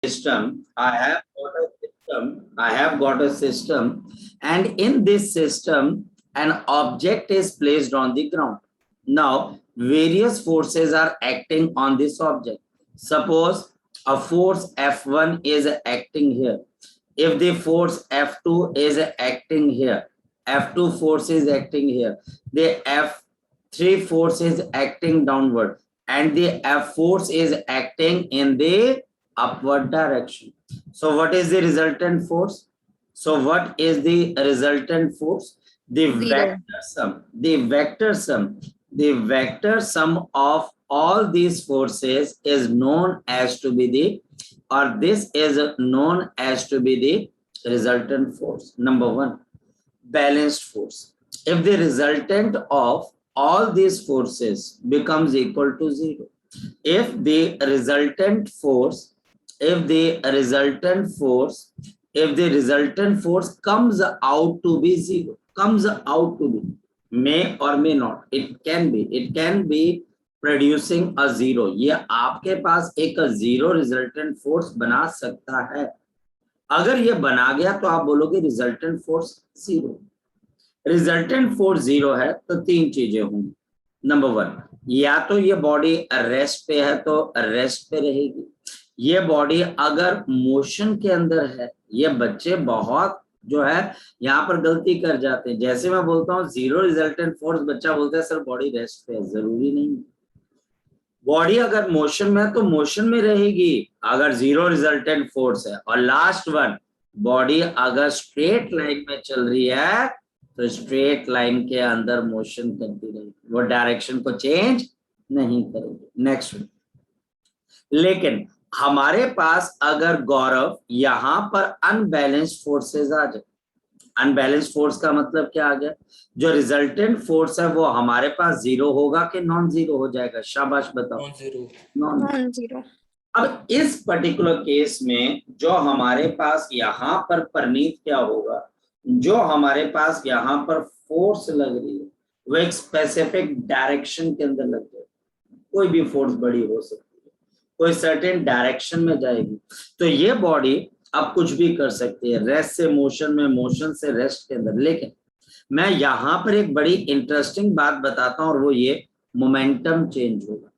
system. I have got a system, and in this system, an object is placed on the ground. Now, various forces are acting on this object. Suppose a force F1 is acting here. If the force F2 is acting here, F2 force is acting here, the F3 force is acting downward, and the F force is acting in the upward direction. So what is the resultant force? So what is the resultant force? The Zero. vector sum of all these forces is known as to be the, or this is known as to be the resultant force. Number one, balanced force. If the resultant of all these forces becomes equal to zero, if the resultant force comes out to be zero, may or may not, it can be producing a zero, ये आपके पास एक zero resultant force बना सकता है. अगर ये बना गया तो आप बोलोगे resultant force zero. Resultant force zero है तो तीन चीजें होंगी. नंबर वन, या तो ये बॉडी रेस्ट पे है तो रेस्ट पे रहेगी. ये बॉडी अगर मोशन के अंदर है, ये बच्चे बहुत जो है यहाँ पर गलती कर जाते हैं. जैसे मैं बोलता हूँ जीरो रिजल्टेंट फोर्स, बच्चा बोलता है सर बॉडी रेस्ट पे है. जरूरी नहीं. बॉडी अगर मोशन में है तो मोशन में रहेगी अगर जीरो रिजल्टेंट फोर्स है. और लास्ट वन, बॉडी अगर स्ट्रेट लाइन में चल रही है तो स्ट्रेट लाइन के अंदर मोशन करती रहेगी, वो डायरेक्शन को चेंज नहीं करेगी. नेक्स्ट, लेकिन हमारे पास अगर गौरव यहाँ पर अनबैलेंस्ड फोर्सेस आ जाए, अनबैलेंस्ड फोर्स का मतलब क्या आ गया? जो रिजल्टेंट फोर्स है वो हमारे पास जीरो होगा कि नॉन जीरो हो जाएगा? शाबाश बताओ. Non zero. अब इस पर्टिकुलर केस में जो हमारे पास यहाँ पर परनीत क्या होगा, जो हमारे पास यहाँ पर फोर्स लग रही है वो एक स्पेसिफिक डायरेक्शन के अंदर लग जाएगी. कोई भी फोर्स बड़ी हो सकती है, कोई सर्टेन डायरेक्शन में जाएगी. तो ये बॉडी अब कुछ भी कर सकती है, रेस्ट से मोशन में, मोशन से रेस्ट के अंदर. लेकिन मैं यहाँ पर एक बड़ी इंटरेस्टिंग बात बताता हूँ और वो ये मोमेंटम चेंज होगा.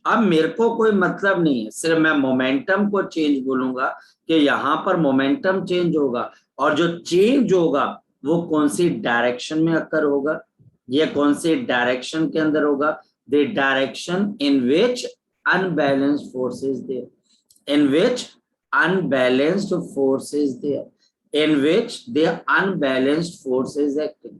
अब मेरे को कोई मतलब नहीं है, सिर्फ मैं मोमेंटम को चेंज बोलूंगा कि यहाँ पर मोमेंटम चेंज होगा, और जो चेंज होगा वो कौन सी डायरेक्शन में अकर होगा, ये कौन सी डायरेक्शन के अंदर होगा? The direction in which unbalanced force is there, in which unbalanced force is there, in which the unbalanced force is acting.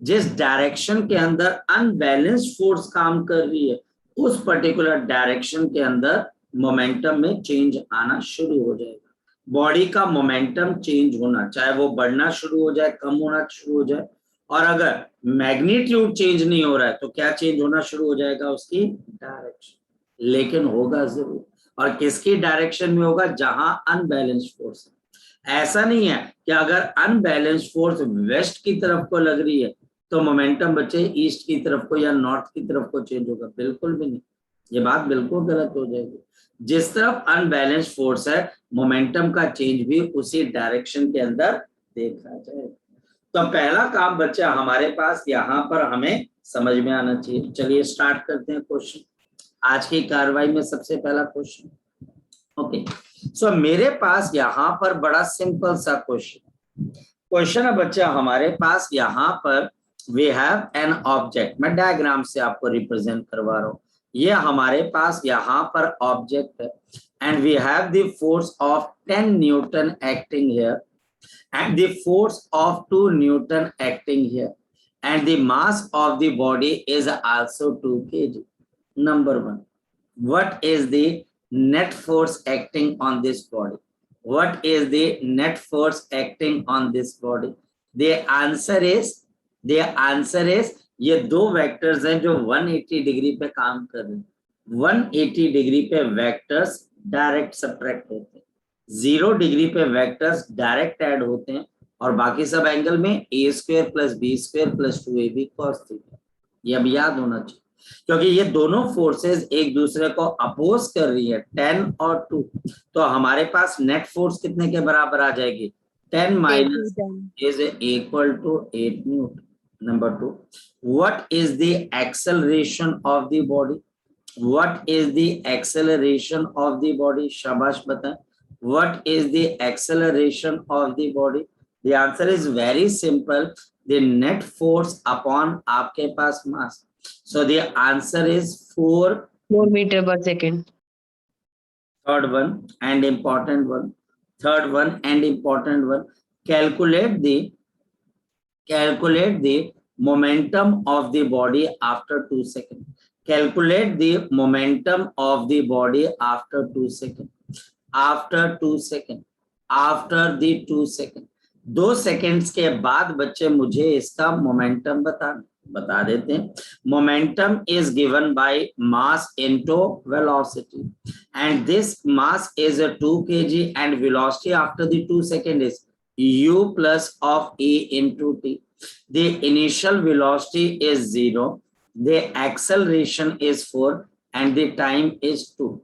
जिस डायरेक्शन के अंदर अनबैलेंस्ड फोर्स काम कर रही है उस पर्टिकुलर डायरेक्शन के अंदर मोमेंटम में चेंज आना शुरू हो जाएगा. बॉडी का मोमेंटम चेंज होना, चाहे वो बढ़ना शुरू हो जाए, कम होना शुरू हो जाए. और अगर मैग्नीट्यूड चेंज नहीं हो रहा है तो क्या चेंज होना शुरू हो जाएगा? उसकी डायरेक्शन. लेकिन होगा जरूर, और किसकी डायरेक्शन में होगा? जहां अनबैलेंस्ड फोर्स है. ऐसा नहीं है कि अगर अनबैलेंस्ड फोर्स वेस्ट की तरफ को लग रही है तो मोमेंटम बच्चे ईस्ट की तरफ को या नॉर्थ की तरफ को चेंज होगा. बिल्कुल भी नहीं, ये बात बिल्कुल गलत हो जाएगी. जिस तरफ अनबैलेंस्ड फोर्स है मोमेंटम का चेंज भी उसी डायरेक्शन के अंदर देखा जाए. तो पहला काम बच्चा हमारे पास यहाँ पर हमें समझ में आना चाहिए. चलिए स्टार्ट करते हैं क्वेश्चन. आज की कार्रवाई में सबसे पहला क्वेश्चन. ओके, सो मेरे पास यहाँ पर बड़ा सिंपल सा क्वेश्चन है बच्चा. हमारे पास यहाँ पर वी हैव एन ऑब्जेक्ट. मैं डायग्राम से आपको रिप्रेजेंट करवा रहा हूँ. ये हमारे पास यहाँ पर ऑब्जेक्ट है and we have the force of 10 newton acting here and the force of 2 Newton acting here, and the mass of the body is also 2 kg. Number one, what is the net force acting on this body? What is the net force acting on this body? The answer is ये दो vectors हैं जो 180 degree पे काम कर रहे हैं. 180 degree पे वेक्टर्स डायरेक्ट सब्ट्रैक्ट होते हैं, 0 डिग्री पे वेक्टर्स डायरेक्ट ऐड होते हैं, और बाकी सब एंगल में a² + b² + 2ab cos theta. ये अब याद होना चाहिए. क्योंकि ये दोनों फोर्सेस एक दूसरे को अपोज कर रही है 10 और 2, तो हमारे पास नेट फोर्स कितने के बराबर आ जाएगी 10 minus is equal to 8 newton. Number 2, what is the acceleration of the body? What is the acceleration of the body? शाबाश बताएं. What is the acceleration of the body? The answer is very simple. The net force upon आपके पास mass. So the answer is 4 meter per second. Third one and important one. Third one and important one. Calculate the momentum of the body after 2 seconds. Calculate the momentum of the body after 2 seconds. After 2 seconds. After the 2 seconds. 2 seconds के बाद बच्चे मुझे इसका momentum बता देते हैं. Momentum is given by mass into velocity, and this mass is a 2 kg and velocity after the 2 seconds is u plus of e into t. The initial velocity is 0, the acceleration is 4, and the time is 2.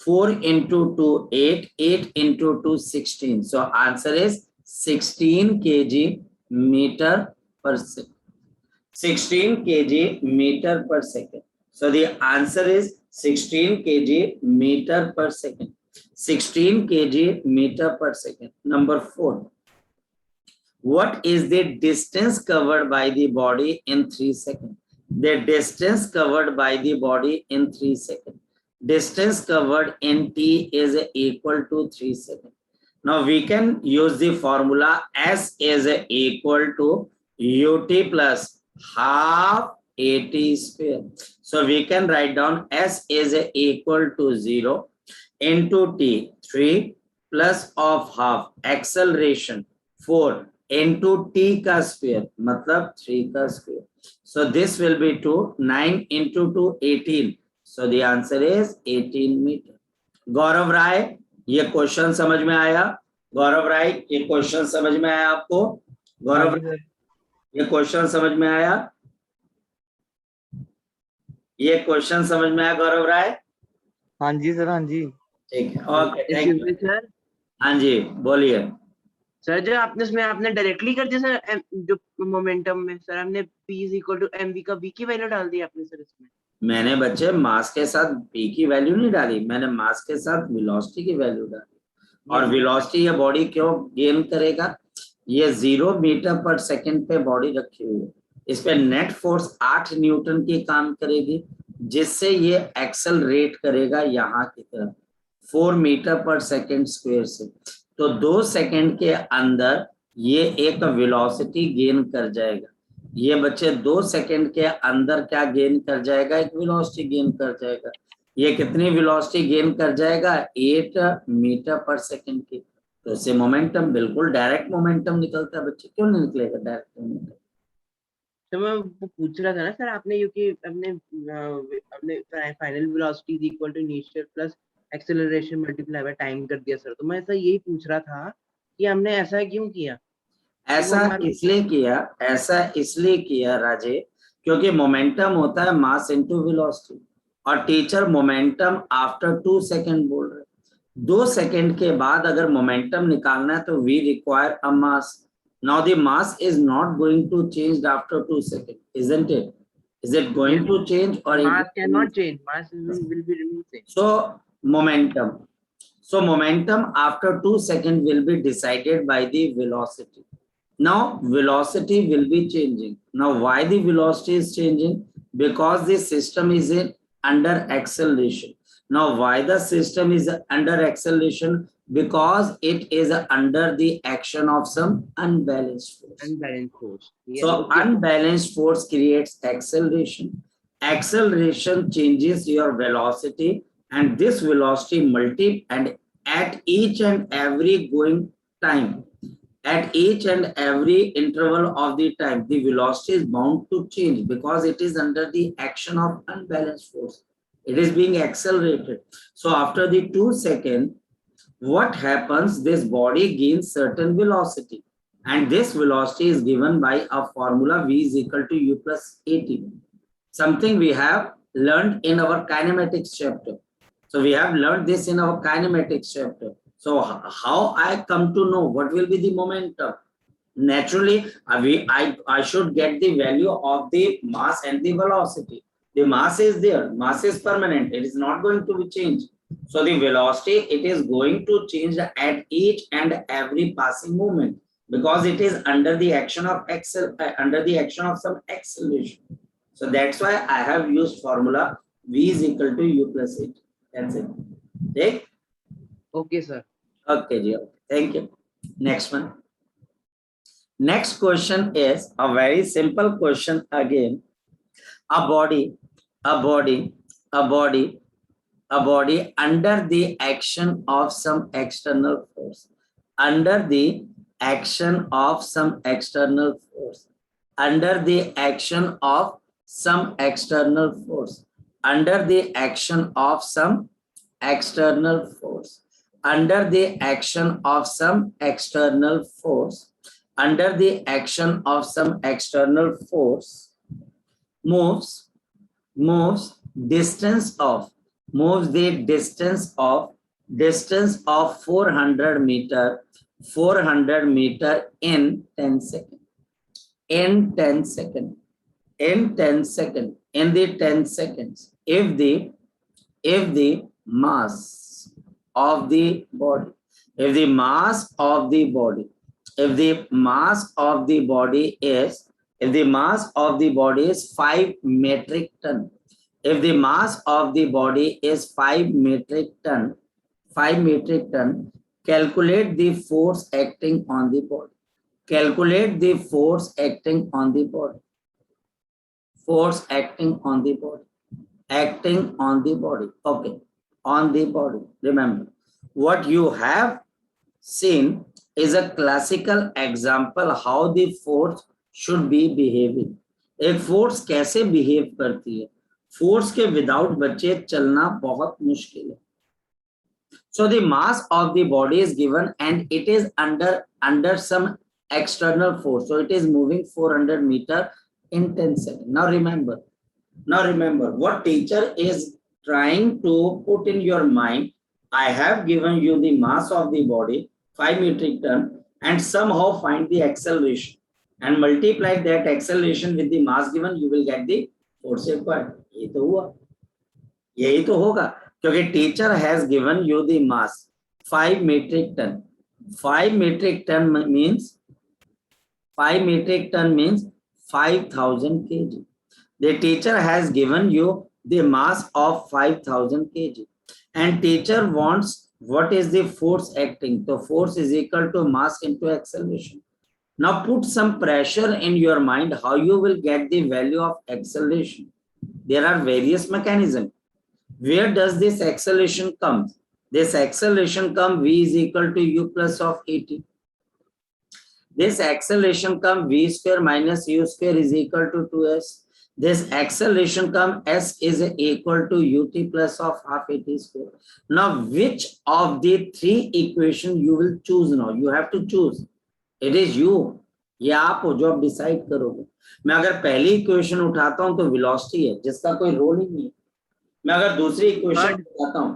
4 into 2, 8, 8 into 2, 16. So answer is 16 kg meter per second. 16 kg meter per second. So the answer is 16 kg meter per second. 16 kg meter per second. Number 4. What is the distance covered by the body in 3 seconds? The distance covered by the body in 3 seconds. Distance covered in t is equal to 3 seconds. Now we can use the formula S is equal to ut plus half at square. So we can write down S is equal to 0 into t, 3 plus of half, acceleration 4 into t का square, मतलब 3 का square. So this will be 2, 9 into 2, 18. So the answer is 18 meter. गौरव राय, ये question समझ में आया? गौरव राय, ये question समझ में आया आपको? गौरव, ये क्वेश्चन समझ में आया? ये क्वेश्चन समझ में आया गौरव राय? हाँ जी सर, हाँ जी. ठीक है, ओके, थैंक यू सर. हाँ जी, बोलिए सर. जो आपने इसमें आपने डायरेक्टली कर दिया सर, जो मोमेंटम में सर हमने p इज इक्वल टू mv का v की वैल्यू डाल दी आपने सर इसमें. मैंने बच्चे मास के साथ p की वैल्यू नहीं डाली, मैंने मास के साथ वेलोसिटी की वैल्यू डाली. और वेलोसिटी ये बॉडी क्यों गेन करेगा? ये 0 मीटर पर सेकंड पे बॉडी रखी हुई है, इस पे नेट फोर्स 8 न्यूटन की काम करेगी, जिससे ये एक्सेलरेट करेगा यहाँ की तरफ 4 मीटर पर सेकंड स्क्वायर से. तो 2 सेकंड के अंदर ये एक वेलोसिटी गेन कर जाएगा. ये बच्चे 2 सेकंड के अंदर क्या गेन कर जाएगा? एक वेलोसिटी गेन कर जाएगा. ये कितनी वेलोसिटी गेन कर जाएगा? 8 मीटर पर सेकंड की. तो इससे मोमेंटम बिल्कुल डायरेक्ट मोमेंटम निकलता है बच्चे. क्यों नहीं निकलेगा डायरेक्ट मोमेंटम? तो मैं वो पूछ रहा था ना सर, आपने क्योंकि अपने final velocity is equal to initial plus acceleration multiply by time कर दिया सर. तो मैं ऐसा यही पूछ रहा था कि हमने ऐसा क्यों किया? ऐसा इसलिए किया राजे, क्योंकि मोमेंटम होता है मास इनटू वेलोसिटी, और टीचर मोमेंटम आफ्टर 2 सेकंड बोल रहे. 2 सेकंड के बाद अगर मोमेंटम निकालना है तो we require a mass. Now the mass is not going to change after 2 seconds, isn't it? Is it going to change or mass cannot change? Mass will be remain same. So momentum after 2 seconds will be decided by the velocity. Now velocity will be changing. Now why the velocity is changing? Because the system is under acceleration. Now why the system is under acceleration? Because it is under the action of some unbalanced force. Unbalanced force. Yes. So unbalanced force creates acceleration. Acceleration changes your velocity, and this velocity and at each and every going time, at each and every interval of the time, the velocity is bound to change because it is under the action of unbalanced force. It is being accelerated. So after the 2 seconds, what happens? This body gains certain velocity, and this velocity is given by a formula v is equal to u plus at. Something we have learned in our kinematics chapter. So we have learned this in our kinematics chapter. So how I come to know what will be the momentum? Naturally, I should get the value of the mass and the velocity. The mass is there, mass is permanent, it is not going to be changed. So the velocity, it is going to change at each and every passing moment, because it is under the action of under the action of some acceleration. So that's why I have used formula V is equal to U plus H. That's it. Okay? Okay, sir. Okay, Gio. Thank you. Next one. Next question is a very simple question again. A body under the action of some external force. Under the action of some external force. Under the action of some external force. Under the action of some external force. Under the action of some external force. Under the action of some external force, moves the distance of 400 meter in 10 seconds. In 10 seconds. In the 10 seconds. If the mass of the body, if the mass of the body is 5 metric ton, if the mass of the body is 5 metric ton, calculate the force acting on the body. Calculate the force acting on the body. Force acting on the body. Acting on the body. Okay. On the body. Remember, what you have seen is a classical example how the force should be behaving. एक force कैसे behave करती है, force के without बच्चे चलना बहुत मुश्किल है. So the mass of the body is given and it is under some external force. So it is moving 400 meter in 10 seconds. Now remember what teacher is trying to put in your mind. I have given you the mass of the body 5 metric ton and somehow find the acceleration and multiply that acceleration with the mass given, you will get the force required. ये तो हुआ, यही तो होगा, क्योंकि teacher has given you the mass 5 metric ton. 5 metric ton means 5,000 kg. The teacher has given you the mass of 5,000 kg and teacher wants what is the force acting. So force is equal to mass into acceleration. Now put some pressure in your mind how you will get the value of acceleration. There are various mechanisms. Where does this acceleration come? This acceleration come V is equal to U plus of AT. This acceleration come V square minus U square is equal to 2S. This acceleration come S is equal to UT plus of half AT square. Now which of the three equation you will choose now? You have to choose. It is you. ये आप हो जो आप decide करोगे. मैं अगर पहली equation उठाता हूं तो वेलोसिटी है जिसका कोई रोल ही नहीं है. मैं अगर दूसरी इक्वेशन उठाता हूं,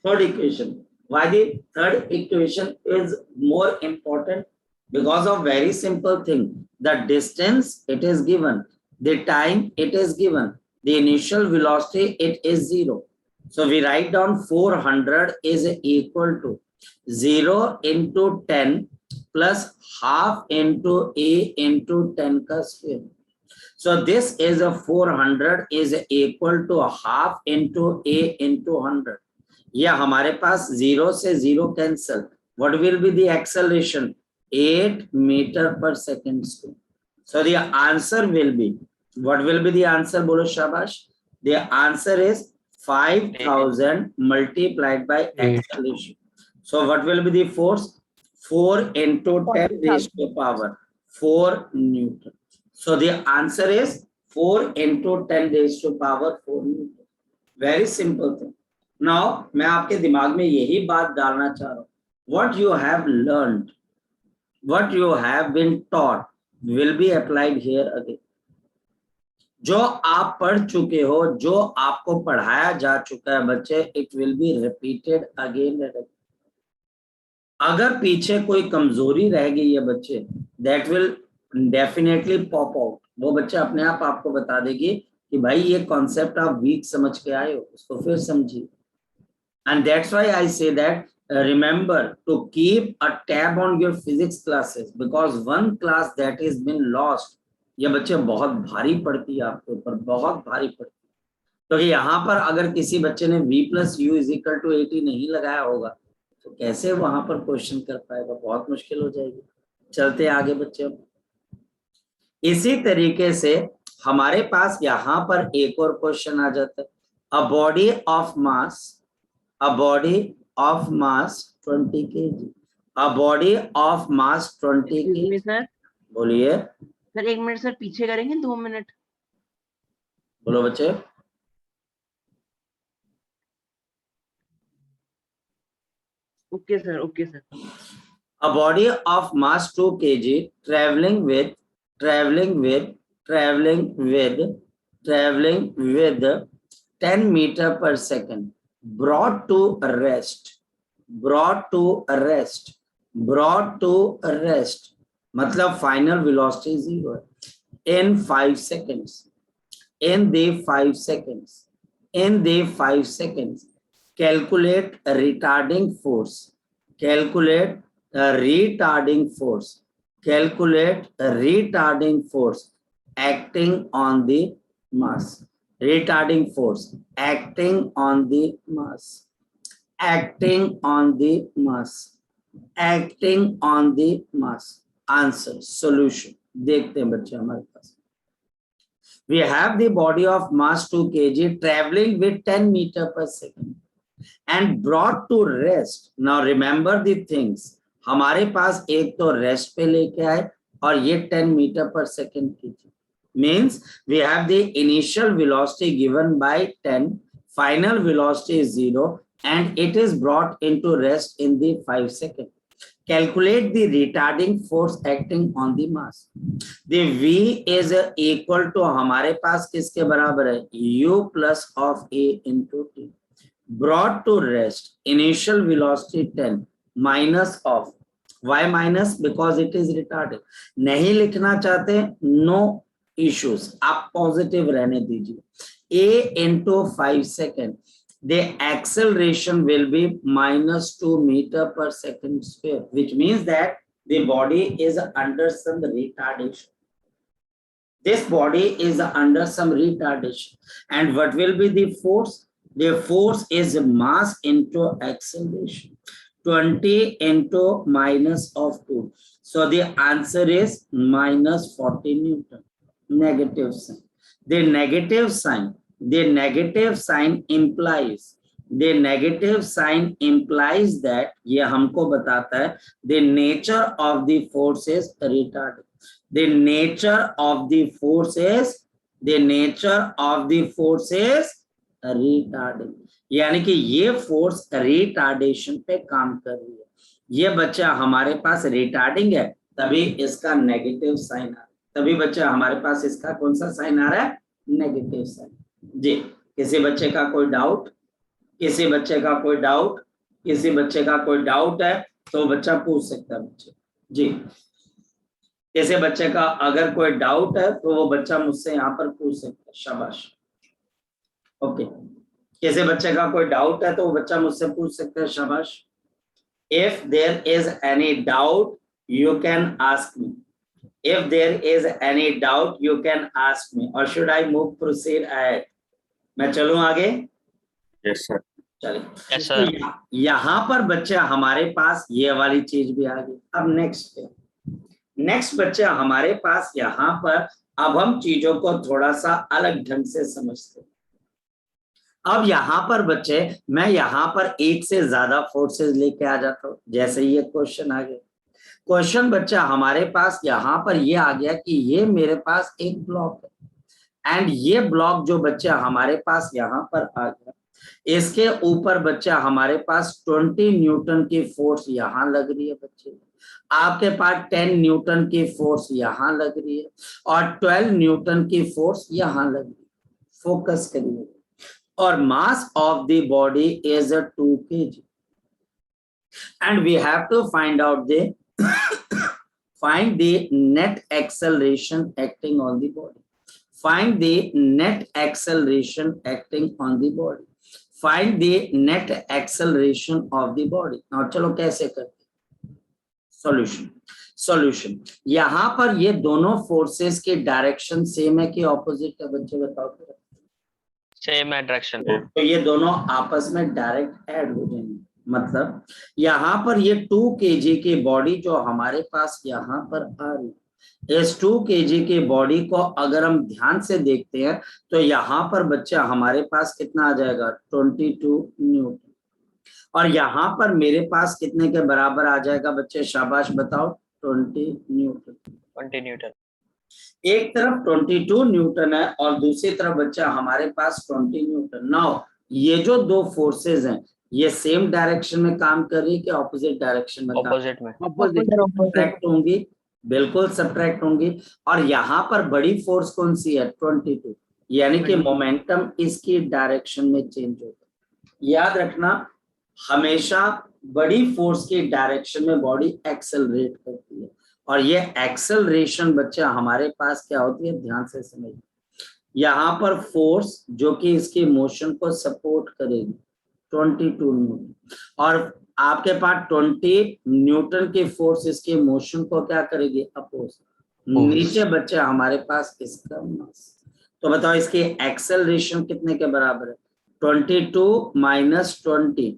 third equation, why the third equation is more important? Because of very simple thing. The distance it is given, the time it is given, the initial velocity it is 0. So we write down 400 is equal to 0 into 10 plus half into A into 10 का square. So this is a 400 is equal to half into A into 100. Yeah, हमारे पास 0 से 0 cancel. What will be the acceleration? 8 meter per second square. So the answer will be, what will be the answer? Bolo shabash. The answer is 5,000 multiplied by acceleration. So what will be the force? 4 into 10 raised to the power 4 Newton. So the answer is 4 into 10 raised to power 4 Newton. Very simple thing. Now मैं आपके दिमाग में यही बात डालना चाह रहा हूँ. What you have learned, what you have been taught will be applied here again. जो आप पढ़ चुके हो, जो आपको पढ़ाया जा चुका है बच्चे, it will be repeated again and again. अगर पीछे कोई कमजोरी रह गई है बच्चे, that will definitely pop out. वो बच्चे अपने आप आपको बता देगी कि भाई ये कॉन्सेप्ट आप वीक समझ के आए हो, उसको फिर समझिए। And that's why I say that remember to keep a tab on your physics classes, because one class that is been lost, ये बच्चे बहुत भारी पड़ती है आपके ऊपर, बहुत भारी पड़ती है। तो यहाँ पर अगर किसी बच्चे ने v plus u is equal to 80 नहीं लगाया होगा तो कैसे वहां पर क्वेश्चन कर पाएगा, बहुत मुश्किल हो जाएगी। चलते आगे बच्चे। इसी तरीके से हमारे पास यहाँ पर एक और क्वेश्चन आ जाता है, a body of mass, a body of mass 20 kg, a body of mass 20 kg। Sir बोलिए सर, 1 मिनट सर, पीछे करेंगे 2 मिनट। बोलो बच्चे। Okay sir, okay sir. A body of mass 2 kg traveling with 10 meter per second brought to rest मतलब final velocity 0 है in 5 seconds, in the 5 seconds calculate retarding force, calculate retarding force acting on the mass, retarding force acting on the mass, acting on the mass। Answer solution देखते हैं बच्चे हमारे पास। We have the body of mass 2 kg traveling with 10 meter per second and brought to rest। Now remember the things, हमारे पास एक तो rest पे लेके आए और ये 10 मीटर पर सेकेंड की थी, means we have the initial velocity given by 10, final velocity is 0 and it is brought into rest in the 5 seconds। Calculate the retarding force acting on the mass। The V is equal to हमारे पास किसके बराबर है, U plus of A into T। Brought to rest, initial velocity 10 minus of, why minus, because it is retarded। नहीं लिखना चाहते, no issues, आप positive रहने दीजिए। A into 5 second, the acceleration will be -2 meter per second square, which means that the body is under some retardation। This body is under some retardation, and what will be the force? The force is mass into acceleration, 20 into minus of 2, so the answer is -40 Newton। Negative sign, the negative sign implies that, ये हमको बताता है, the nature of the force is retarded, the nature of the force is retarding, यानी कि ये force retardation पे काम कर रही है। ये बच्चा हमारे पास रिटार्डिंग है, तभी इसका नेगेटिव साइन आ रहा है, तभी बच्चा हमारे पास इसका कौन सा साइन आ रहा है, नेगेटिव साइन। जी, किसी बच्चे का कोई डाउट, किसी बच्चे का कोई डाउट है तो बच्चा पूछ सकता है बच्चे। जी, किसी बच्चे का अगर कोई डाउट है तो वो बच्चा मुझसे यहाँ पर पूछ सकता है। शाबाश, ओके। किसी बच्चे का कोई डाउट है तो वो बच्चा मुझसे पूछ सकता है। शाबाश। If there is any doubt you can ask me, if there is any doubt you can ask me, or should I move proceed ahead? मैं चलूं आगे? Yes sir. चलिए। Yes sir. तो यहाँ पर बच्चे हमारे पास ये वाली चीज भी आ गई। अब नेक्स्ट बच्चे हमारे पास यहाँ पर, अब हम चीजों को थोड़ा सा अलग ढंग से समझते हैं। अब यहाँ पर बच्चे मैं यहाँ पर एक से ज्यादा फोर्सेस लेके आ जाता हूँ। जैसे ये क्वेश्चन आ गया, क्वेश्चन बच्चा हमारे पास यहाँ पर ये आ गया कि ये मेरे पास एक ब्लॉक है, एंड ये ब्लॉक जो बच्चा हमारे पास यहाँ पर आ गया, इसके ऊपर बच्चा हमारे पास 20 न्यूटन की फोर्स यहाँ लग रही है बच्चे, आपके पास 10 न्यूटन की फोर्स यहाँ लग रही है और 12 न्यूटन की फोर्स यहाँ लग रही है। फोकस करिए। और mass of the body is 2 kg and we have to find out the find the net acceleration acting on the body. Find the net acceleration acting on the body. Find the net acceleration of the body. Now चलो कैसे करते? Solution यहाँ पर ये दोनों forces के direction same है कि ऑपोजिट है बच्चे बताओ? सेम है डायरेक्शन। तो ये दोनों आपस में डायरेक्ट ऐड हो जाएंगे। मतलब यहाँ पर ये 2 kg की बॉडी जो हमारे पास यहाँ पर आ रही है, इस 2 kg की बॉडी को अगर हम ध्यान से देखते हैं तो यहाँ पर बच्चा हमारे पास कितना आ जाएगा? 22 न्यूटन। और यहाँ पर मेरे पास कितने के बराबर आ जाएगा बच्चे? शाबाश बताओ। 20 न्यूटन। 20 न्यूटन। एक तरफ 22 न्यूटन है और दूसरी तरफ बच्चा हमारे पास 20 न्यूटन। नाउ ये जो दो फोर्सेस हैं ये सेम डायरेक्शन में काम कर रही है कि ऑपोजिट डायरेक्शन में? ऑपोजिट में। सब्ट्रैक्ट होंगी, बिल्कुल सब्ट्रैक्ट होंगी। और यहाँ पर बड़ी फोर्स कौन सी है? 22। यानी कि मोमेंटम इसकी डायरेक्शन में चेंज होगा। याद रखना हमेशा बड़ी फोर्स की डायरेक्शन में बॉडी एक्सेलरेट करती है और ये एक्सेलरेशन बच्चा हमारे पास क्या होती है? ध्यान से समझिए। यहाँ पर फोर्स जो कि इसके मोशन को सपोर्ट करेगी 22 न्यूटन और आपके पास 20 न्यूटन की फोर्स इसके मोशन को क्या करेगी? अपोज। नीचे बच्चा हमारे पास इसका मास। तो बताओ इसकी एक्सेलरेशन कितने के बराबर है? 22 - 20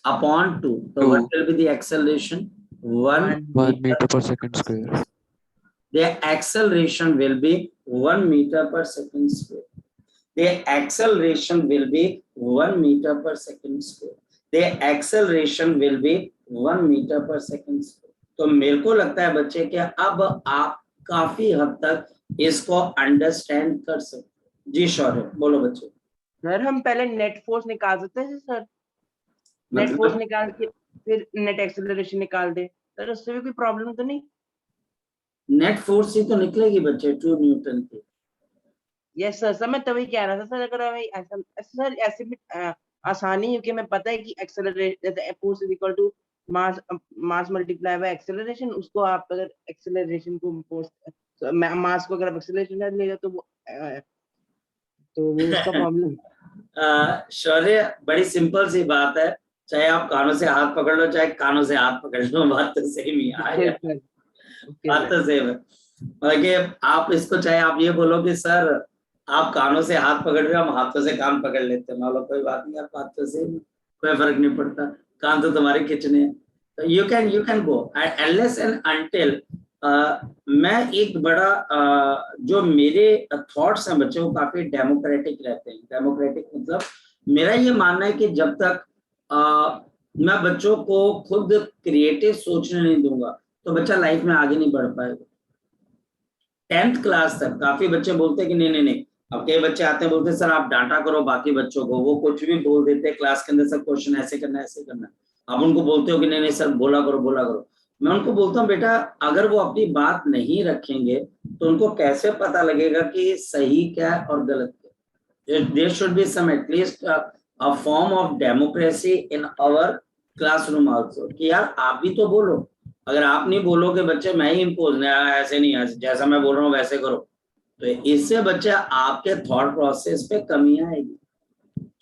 upon 2. So what will be the acceleration? 1 meter per second square. The acceleration will be 1 meter per second square. The acceleration will be 1 meter per second square. The acceleration will be 1 meter per second square. तो मेरे को लगता है बच्चे कि अब आप काफी हद तक इसको अंडरस्टैंड कर सकते। जी शौर्य बोलो बच्चे। सर हम पहले नेट फोर्स निकाल सकते हैं सर? नेट फोर्स निकाल के फिर नेट एक्सेलरेशन निकाल दे सर, उससे भी कोई प्रॉब्लम तो नहीं? नेट फोर्स ही तो निकलेगी बच्चे 2 न्यूटन की। यस सर, मैं तभी कह रहा था सर अगर हमें ऐसा सर ऐसे भी आसानी है क्योंकि हमें पता है कि acceleration force is equal to mass multiply by acceleration. उसको आप अगर एक्सेलरेशन को मास को अगर आप एक्सेलरेशन लेगा तो वो उसका प्रॉब्लम। शौर्य बड़ी सिंपल सी बात है, चाहे आप कानों से हाथ पकड़ लो चाहे कानों से हाथ पकड़ लो, बात तो सेम ही है। बात तो सेम है। मतलब आप इसको चाहे आप ये बोलो कि सर आप कानों से हाथ पकड़ रहे हो, हम हाथों से कान पकड़ लेते हैं, मान लो कोई बात नहीं यार, बात तो सेम, कोई फर्क नहीं पड़ता, कान तो तुम्हारे खींचने हैं। तो you can go unless and until. मैं एक बड़ा जो मेरे थॉट्स हैं बच्चों वो काफी डेमोक्रेटिक रहते हैं। डेमोक्रेटिक मतलब मेरा ये मानना है कि जब तक मैं बच्चों को खुद क्रिएटिव सोचने नहीं दूंगा तो बच्चा लाइफ में आगे नहीं बढ़ पाएगा। 10th क्लास तक काफी बच्चे बोलते हैं कि नहीं, अब कई बच्चे आते हैं बोलते हैं सर आप डांटा करो बाकी बच्चों को, वो कुछ भी बोल देते हैं क्लास के अंदर, सर क्वेश्चन ऐसे करना ऐसे करना। आप उनको बोलते हो कि नहीं सर बोला करो। मैं उनको बोलता हूँ बेटा अगर वो अपनी बात नहीं रखेंगे तो उनको कैसे पता लगेगा कि सही क्या है और गलत क्या। There should be some at least a form of democracy in our classroom also, कि यार आप भी तो बोलो। अगर आप नहीं बोलोगे बच्चे मैं ही इम्पोज ऐसे नहीं, जैसा मैं बोल रहा हूँ वैसे करो, तो इससे बच्चे आपके थॉट प्रोसेस पे कमी आएगी।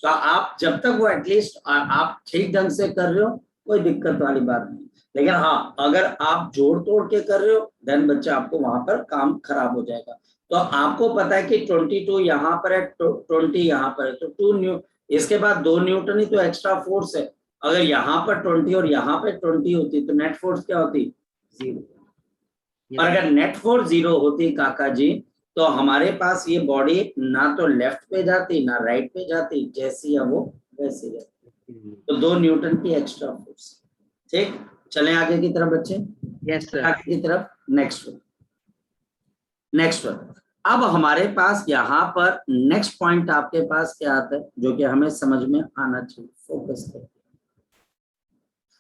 तो आप जब तक वो एटलीस्ट आप ठीक ढंग से कर रहे हो कोई दिक्कत वाली बात नहीं, लेकिन हाँ अगर आप जोड़ तोड़ के कर रहे हो देन बच्चा आपको वहां पर काम खराब हो जाएगा। तो आपको पता है कि 22 यहाँ पर है, 20 यहाँ पर है, तो 2 न्यू, इसके बाद 2 न्यूटन ही तो एक्स्ट्रा फोर्स है। अगर यहाँ पर 20 और यहाँ पे 20 होती तो नेट फोर्स क्या होती? 0। और अगर नेट फोर्स 0 होती काका जी तो हमारे पास ये बॉडी ना तो लेफ्ट पे जाती ना राइट पे जाती, जैसी है वो वैसी रहती। तो 2 न्यूटन की एक्स्ट्रा फोर्स। ठीक, चलें आगे की तरफ बच्चे। Yes sir. आगे की तरफ नेक्स्ट वन। अब हमारे पास यहाँ पर नेक्स्ट पॉइंट आपके पास क्या आता है जो कि हमें समझ में आना चाहिए, फोकस करें।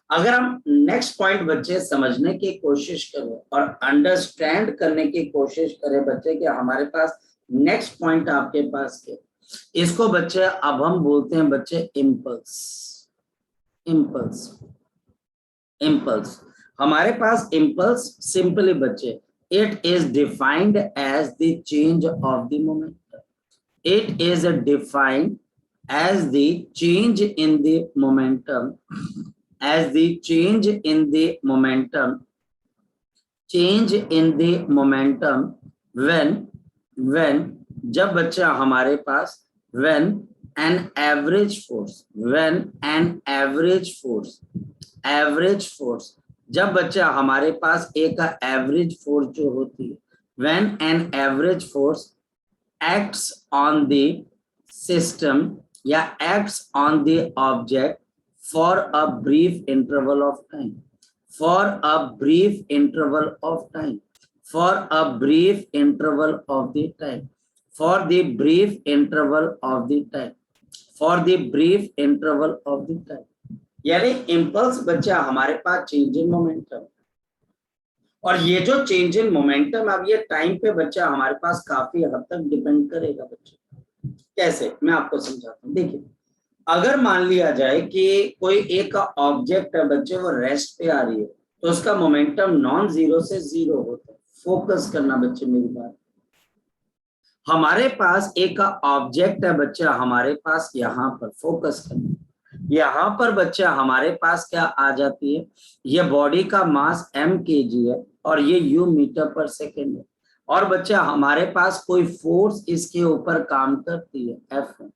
अगर हम नेक्स्ट पॉइंट बच्चे समझने की कोशिश करें और अंडरस्टैंड करने की कोशिश करें बच्चे कि हमारे पास नेक्स्ट पॉइंट आपके पास क्या, इसको बच्चे अब हम बोलते हैं बच्चे इम्पल्स। इम्पल्स, इम्पल्स हमारे पास इम्पल्स सिंपली बच्चे it is defined as the change of the momentum. It is defined as the change in the momentum, as the change in the momentum, change in the momentum when जब बच्चा हमारे पास when an average force, when an average force जब बच्चा हमारे पास एक average force जो होती है, when an average force acts on the system या acts on the object for a brief interval of time, for a brief interval of time, for a brief interval of the time, for the brief interval of the time, for the brief interval of the time। यानी impulse बच्चा हमारे पास change in momentum, और ये जो change in momentum अब ये time पे बच्चा हमारे पास काफी हद तक डिपेंड करेगा बच्चे। कैसे, मैं आपको समझाता हूँ। देखिए, अगर मान लिया जाए कि कोई एक ऑब्जेक्ट है बच्चे, वो रेस्ट पे आ रही है, तो उसका मोमेंटम नॉन जीरो से जीरो होता है। फोकस करना बच्चे मेरी बात। हमारे पास एक ऑब्जेक्ट है बच्चा हमारे पास, यहाँ पर फोकस करना, यहाँ पर बच्चा हमारे पास क्या आ जाती है, ये बॉडी का मास m kg है और ये u मीटर पर सेकेंड है, और बच्चा हमारे पास कोई फोर्स इसके ऊपर काम करती है F।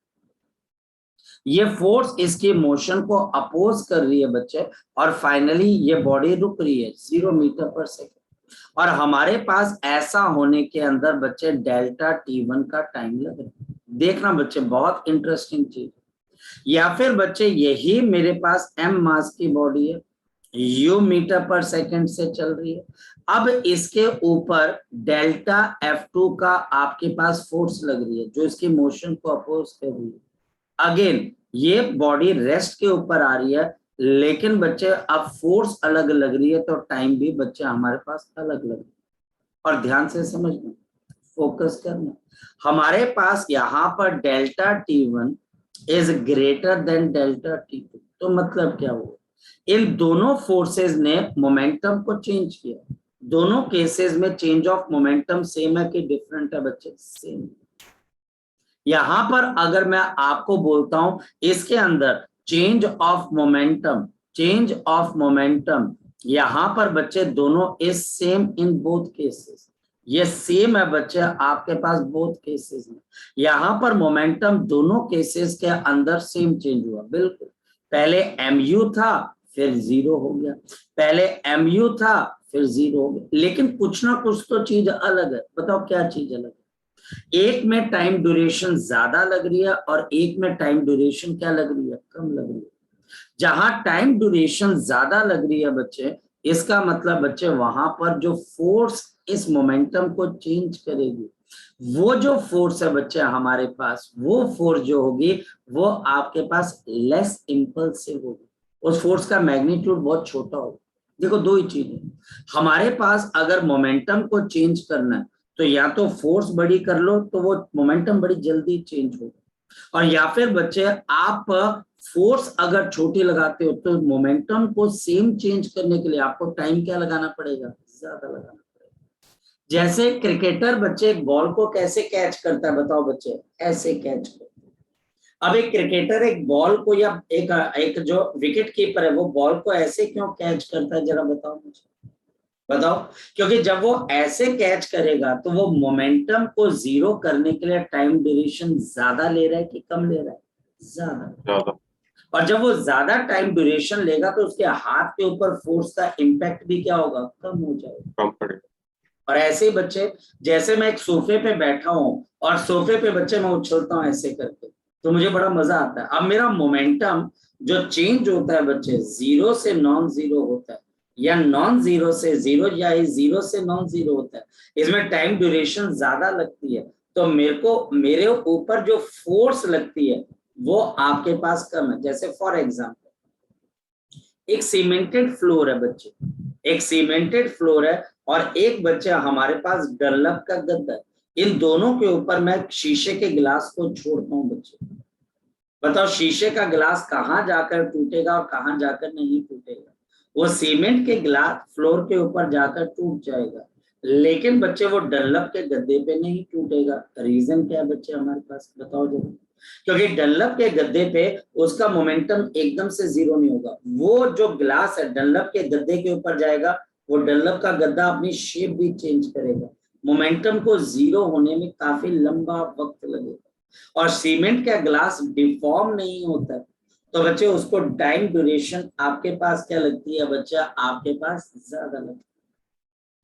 ये फोर्स इसके मोशन को अपोज कर रही है बच्चे, और फाइनली ये बॉडी रुक रही है 0 मीटर पर सेकेंड, और हमारे पास ऐसा होने के अंदर बच्चे डेल्टा t1 का टाइम लग रहा है। देखना बच्चे, बहुत इंटरेस्टिंग चीज। या फिर बच्चे यही मेरे पास m मास की बॉडी है, u मीटर पर सेकंड से चल रही है, अब इसके ऊपर डेल्टा F2 का आपके पास फोर्स लग रही है जो इसके मोशन को अपोज कर रही है। अगेन ये बॉडी रेस्ट के ऊपर आ रही है, लेकिन बच्चे अब फोर्स अलग लग रही है तो टाइम भी बच्चे हमारे पास अलग लग रही है। और ध्यान से समझना, फोकस करना, हमारे पास यहाँ पर delta T1 is greater than delta T2। तो मतलब क्या हुआ, इन दोनों फोर्सेस ने मोमेंटम को चेंज किया। दोनों केसेस में चेंज ऑफ मोमेंटम सेम है कि डिफरेंट है बच्चे? सेम। यहां पर अगर मैं आपको बोलता हूं इसके अंदर change of momentum, change of momentum यहां पर बच्चे दोनों is same in both cases. ये सेम है बच्चे आपके पास बोथ केसेस में। यहां पर मोमेंटम दोनों केसेस के अंदर सेम चेंज हुआ, बिल्कुल। पहले mu था फिर 0 हो गया, पहले mu था फिर 0 हो गया, लेकिन कुछ ना कुछ तो चीज अलग है। बताओ क्या चीज अलग है? एक में टाइम ड्यूरेशन ज्यादा लग रही है और एक में टाइम ड्यूरेशन क्या लग रही है? कम लग रही है। जहां टाइम ड्यूरेशन ज्यादा लग रही है बच्चे, इसका मतलब बच्चे वहां पर जो फोर्स इस मोमेंटम को चेंज करेगी, वो जो फोर्स है बच्चे हमारे पास, वो फोर्स जो होगी वो आपके पास लेस इंपल्सिव होगी, उस फोर्स का मैग्नीट्यूड बहुत छोटा होगा। देखो दो ही चीजें, हमारे पास अगर मोमेंटम को चेंज करना है तो या तो फोर्स बड़ी कर लो तो वो मोमेंटम बड़ी जल्दी चेंज होगा, और या फिर बच्चे आप फोर्स अगर छोटी लगाते हो तो मोमेंटम को सेम चेंज करने के लिए आपको टाइम क्या लगाना पड़ेगा? ज्यादा लगाना पड़ेगा। जैसे क्रिकेटर बच्चे एक बॉल को कैसे कैच करता है? बताओ बच्चे, ऐसे कैच करता है। अब एक क्रिकेटर एक बॉल को या एक जो विकेट कीपर है वो बॉल को ऐसे क्यों कैच करता है? जरा बताओ मुझे, बताओ। क्योंकि जब वो ऐसे कैच करेगा तो वो मोमेंटम को 0 करने के लिए टाइम ड्यूरेशन ज्यादा ले रहा है कि कम ले रहा है? ज्यादा। और जब वो ज्यादा टाइम ड्यूरेशन लेगा तो उसके हाथ के ऊपर फोर्स का इम्पैक्ट भी क्या होगा? कम हो जाएगा, कम पड़ेगा। और ऐसे ही बच्चे, जैसे मैं एक सोफे पे बैठा हूँ और सोफे पे बच्चे मैं उछलता हूँ ऐसे करके, तो मुझे बड़ा मजा आता है। अब मेरा मोमेंटम जो चेंज होता है बच्चे 0 से नॉन 0 होता है, या नॉन जीरो से जीरो, या जीरो से नॉन जीरो होता है, इसमें टाइम ड्यूरेशन ज्यादा लगती है, तो मेरे ऊपर जो फोर्स लगती है वो आपके पास कम है। जैसे फॉर एग्जांपल एक सीमेंटेड फ्लोर है बच्चे, एक सीमेंटेड फ्लोर है और एक बच्चा हमारे पास डनलप का गद्दा है, इन दोनों के ऊपर मैं शीशे के गिलास को छोड़ता हूं बच्चे, बताओ शीशे का गिलास कहाँ जाकर टूटेगा और कहाँ जाकर नहीं टूटेगा? वो सीमेंट के ग्लास फ्लोर के ऊपर जाकर टूट जाएगा, लेकिन बच्चे वो डनलप के गद्दे पे नहीं टूटेगा। रीजन क्या है बच्चे हमारे पास, बताओ जरूर। क्योंकि डनलप के गद्दे पे उसका मोमेंटम एकदम से जीरो नहीं होगा, वो जो ग्लास है डनलप के गद्दे के ऊपर जाएगा, वो डनलप का गद्दा अपनी शेप भी चेंज करेगा, मोमेंटम को जीरो होने में काफी लंबा वक्त लगेगा। और सीमेंट का ग्लास डिफॉर्म नहीं होता, तो बच्चे उसको टाइम ड्यूरेशन आपके पास क्या लगती है बच्चा, आपके पास ज्यादा लगती है,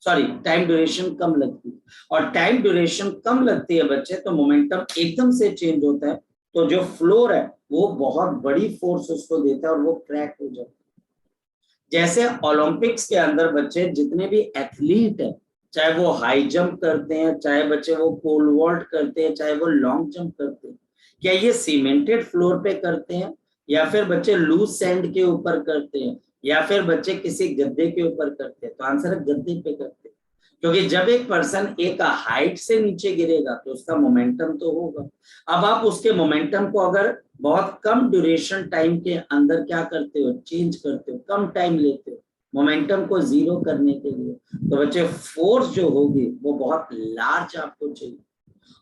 सॉरी टाइम ड्यूरेशन कम लगती है। और टाइम ड्यूरेशन कम लगती है बच्चे तो मोमेंटम एकदम से चेंज होता है, तो जो फ्लोर है वो बहुत बड़ी फोर्स उसको देता है और वो क्रैक हो जाता है। जैसे ओलंपिक्स के अंदर बच्चे जितने भी एथलीट है, चाहे वो हाई जंप करते हैं, चाहे बच्चे वो पोल वॉल्ट करते हैं, चाहे वो लॉन्ग जंप करते हैं, क्या ये सीमेंटेड फ्लोर पे करते हैं या फिर बच्चे लूज सैंड के ऊपर करते हैं या फिर बच्चे किसी गद्दे के ऊपर करते हैं? तो आंसर है गद्दे पे करते हैं, क्योंकि जब एक पर्सन एक हाइट से नीचे गिरेगा तो उसका मोमेंटम तो होगा। अब आप उसके मोमेंटम को अगर बहुत कम ड्यूरेशन टाइम के अंदर क्या करते हो, चेंज करते हो, कम टाइम लेते हो मोमेंटम को जीरो करने के लिए, तो बच्चे फोर्स जो होगी वो बहुत लार्ज आपको चाहिए।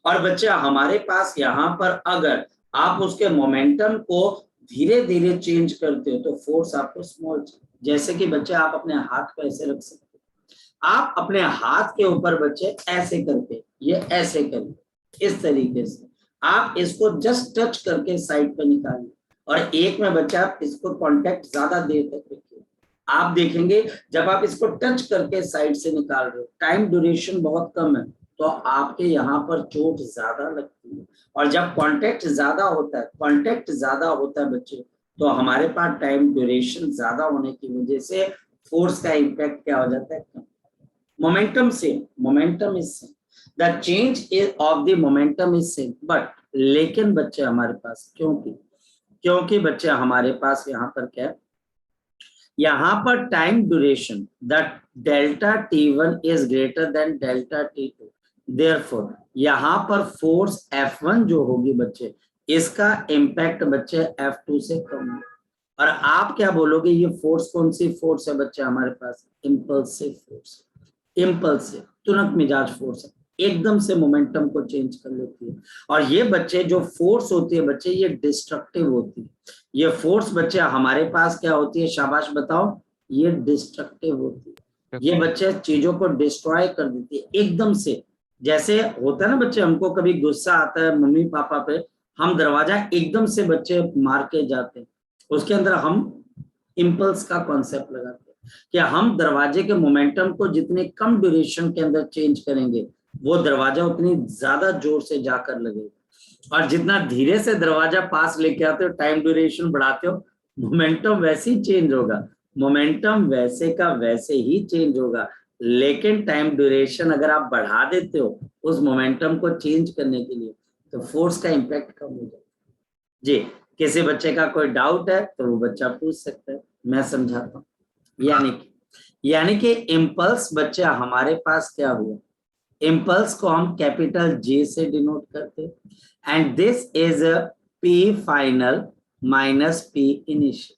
और बच्चे हमारे पास यहाँ पर अगर आप उसके मोमेंटम को धीरे धीरे चेंज करते हो तो फोर्स आपको स्मॉल चाहिए। जैसे कि बच्चे आप अपने हाथ को ऐसे रख सकते हो, आप अपने हाथ के ऊपर बच्चे ऐसे करके, ये ऐसे करके इस तरीके से आप इसको जस्ट टच करके साइड पे निकालिए, और एक में बच्चा आप इसको कांटेक्ट ज्यादा देर तक रखिए। आप देखेंगे जब आप इसको टच करके साइड से निकाल रहे हो, टाइम ड्यूरेशन बहुत कम है, तो आपके यहाँ पर चोट ज्यादा लगती है। और जब कांटेक्ट ज्यादा होता है, कांटेक्ट ज्यादा होता है बच्चे, तो हमारे पास टाइम ड्यूरेशन ज्यादा होने की वजह से फोर्स का इम्पैक्ट क्या हो जाता है, कम। Momentum same, momentum is same, the change is of the momentum is same, but लेकिन बच्चे हमारे पास क्योंकि बच्चे हमारे पास यहाँ पर क्या है, यहाँ पर time duration the delta T1 is greater than delta T2, therefore यहाँ पर फोर्स F1 जो होगी बच्चे, इसका इम्पैक्ट बच्चे F2 से कम है। और आप क्या बोलोगे, ये फोर्स कौन सी फोर्स है बच्चे हमारे पास, इम्पल्सिव फोर्स, इम्पल्सिव तुरंत मिजाज फोर्स है, एकदम से मोमेंटम को चेंज कर लेती है। और ये बच्चे जो फोर्स होती है बच्चे, ये डिस्ट्रक्टिव होती है, ये फोर्स बच्चे हमारे पास क्या होती है, शाबाश बताओ, ये डिस्ट्रक्टिव होती है, ये बच्चे चीजों को डिस्ट्रॉय कर देती है एकदम से। जैसे होता है ना बच्चे, हमको कभी गुस्सा आता है मम्मी पापा पे, हम दरवाजा एकदम से बच्चे मार के जाते हैं, उसके अंदर हम इम्पल्स का कॉन्सेप्ट लगाते हैं कि हम दरवाजे के मोमेंटम को जितने कम ड्यूरेशन के अंदर चेंज करेंगे वो दरवाजा उतनी ज्यादा जोर से जाकर लगेगा, और जितना धीरे से दरवाजा पास लेके आते हो, टाइम ड्यूरेशन बढ़ाते हो, मोमेंटम वैसे ही चेंज होगा, मोमेंटम वैसे का वैसे ही चेंज होगा। लेकिन टाइम ड्यूरेशन अगर आप बढ़ा देते हो उस मोमेंटम को चेंज करने के लिए, तो फोर्स का इम्पैक्ट कम हो जाएगा। जी, किसी बच्चे का कोई डाउट है तो वो बच्चा पूछ सकता है, मैं समझाता हूँ। यानी कि इम्पल्स बच्चे हमारे पास क्या हुआ, इम्पल्स को हम कैपिटल J से डिनोट करते हैं, and this is P final minus P initial.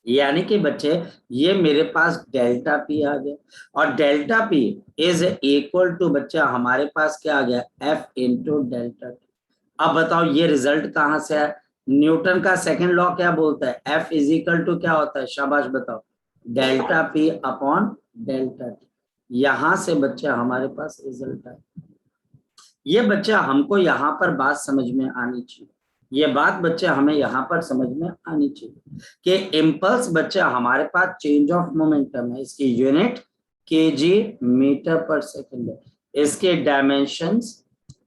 यानी कि बच्चे ये मेरे पास डेल्टा P आ गया, और delta P is equal to बच्चा हमारे पास क्या आ गया, F इंटू डेल्टा T। अब बताओ ये रिजल्ट कहाँ से है, न्यूटन का सेकंड लॉ क्या बोलता है, F इज इक्वल टू क्या होता है, शाबाश बताओ, delta P upon delta T। यहां से बच्चा हमारे पास रिजल्ट है। ये बच्चा हमको यहाँ पर बात समझ में आनी चाहिए, ये बात बच्चे हमें यहाँ पर समझ में आनी चाहिए कि इम्पल्स बच्चा हमारे पास चेंज ऑफ मोमेंटम है, इसकी यूनिट kg मीटर पर सेकंड है, इसके डायमेंशंस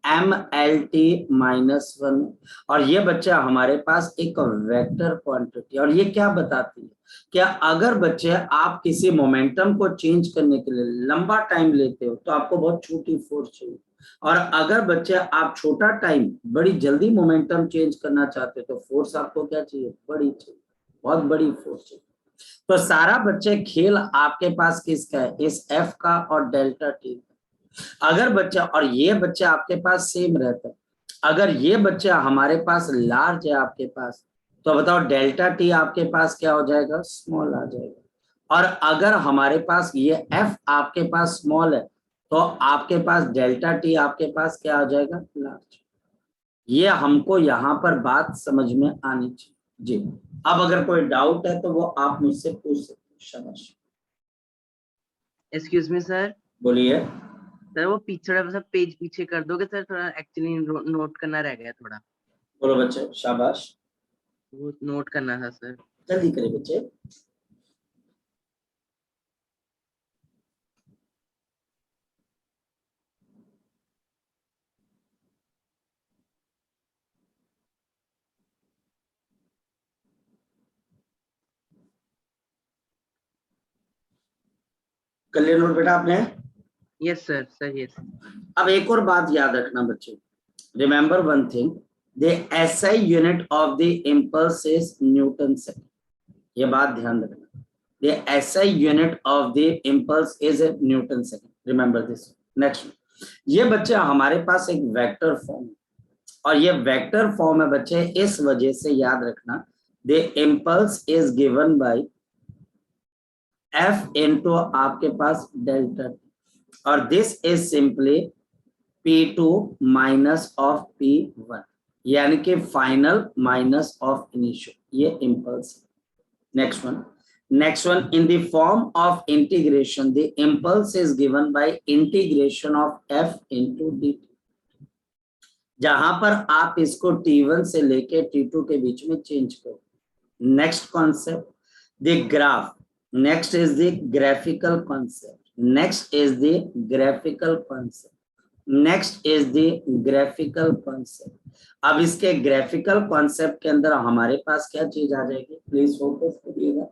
MLT -1 और ये बच्चा हमारे पास एक वेक्टर क्वांटिटी। और ये क्या बताती है कि अगर बच्चे आप किसी मोमेंटम को चेंज करने के लिए लंबा टाइम लेते हो तो आपको बहुत छोटी फोर्स चाहिए, और अगर बच्चे आप छोटा टाइम बड़ी जल्दी मोमेंटम चेंज करना चाहते हो तो फोर्स आपको क्या चाहिए, बड़ी चाहिए, बहुत बड़ी फोर्स चाहिए। तो सारा बच्चे खेल आपके पास किसका है, इस F का और डेल्टा टी का। अगर बच्चा और ये बच्चा आपके पास सेम रहता है, अगर ये बच्चा हमारे पास लार्ज है आपके पास, तो बताओ डेल्टा टी आपके पास क्या हो जाएगा, स्मॉल आ जाएगा। और अगर हमारे पास ये F आपके पास स्मॉल है तो आपके पास डेल्टा टी आपके पास क्या आ जाएगा, लार्ज। ये हमको यहाँ पर बात समझ में आनी चाहिए जी। अब अगर कोई डाउट है तो वो आप मुझसे पूछ सकते हैं। शाबाश। Excuse me sir. बोलिए। सर वो पिछड़ा सा पेज पीछे कर दोगे सर, थोड़ा एक्चुअली नोट करना रह गया थोड़ा। बोलो बच्चे, शाबाश। वो नोट करना था सर। जल्दी करे बच्चे। कर लिया नोट बेटा आपने? Yes sir, sir yes. अब एक और बात याद रखना बच्चे, remember one thing, the SI unit of the impulse is Newton second. ये बात ध्यान रखना, the SI unit of the impulse is Newton second, remember this. Next, ये बच्चे हमारे पास एक वेक्टर फॉर्म है, और ये वेक्टर फॉर्म है बच्चे, इस वजह से याद रखना, the impulse is given by F into आपके पास डेल्टा, और this is simply P2 minus of P1, यानी कि फाइनल माइनस ऑफ इनिशियल, ये impulse. Next one in the form of integration the impulse is given by integration of F into dt, जहां पर आप इसको T1 से लेके T2 के बीच में चेंज करो। Next concept, the graph. Next is the graphical concept, next is the graphical concept, next is the graphical concept. अब इसके ग्राफिकल कॉन्सेप्ट के अंदर हमारे पास क्या चीज आ जाएगी, प्लीज फोकस करिएगा,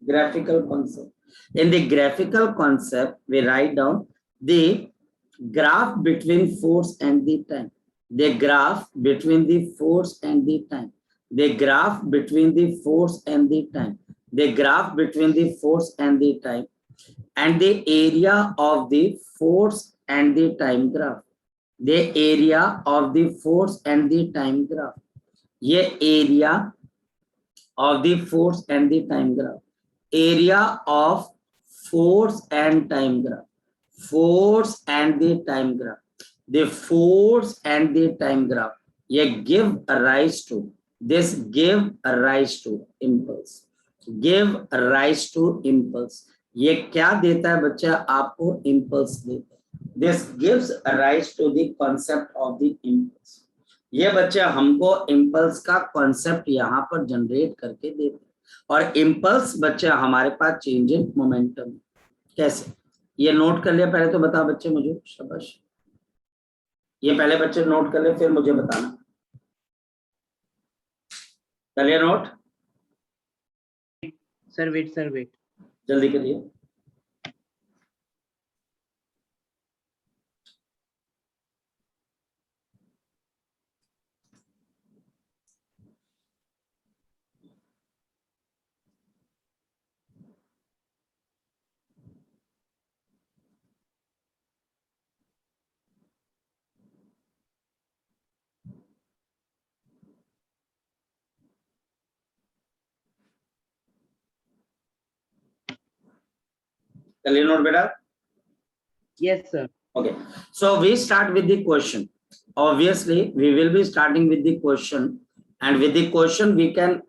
graphical concept. In the graphical concept we write down the graph between force and the time, the graph between the force and the time, the graph between the force and the time, the graph between the force and the time, and the area of the force and the time graph, the area of the force and the time graph, ये area of the force and the time graph, area of force and time graph, force and the time graph, the force and the time graph, ये give a rise to, this give a rise to impulse, give rise to impulse, ये क्या देता है बच्चा आपको, impulse देता है। this gives a rise to the concept of the impulse, ये बच्चा हमको impulse का concept यहाँ पर जनरेट करके देता है। और impulse बच्चा हमारे पास change in momentum, कैसे, ये नोट कर लिया पहले तो बताओ बच्चे मुझे, शाबाश। ये पहले बच्चे नोट कर ले फिर मुझे बताना, कर लिया नोट? सर वेट जल्दी करिए। कर लिया नोट बेटा? Yes sir. Okay, so we start with the question. Obviously, we will be starting with the question, and with the question we can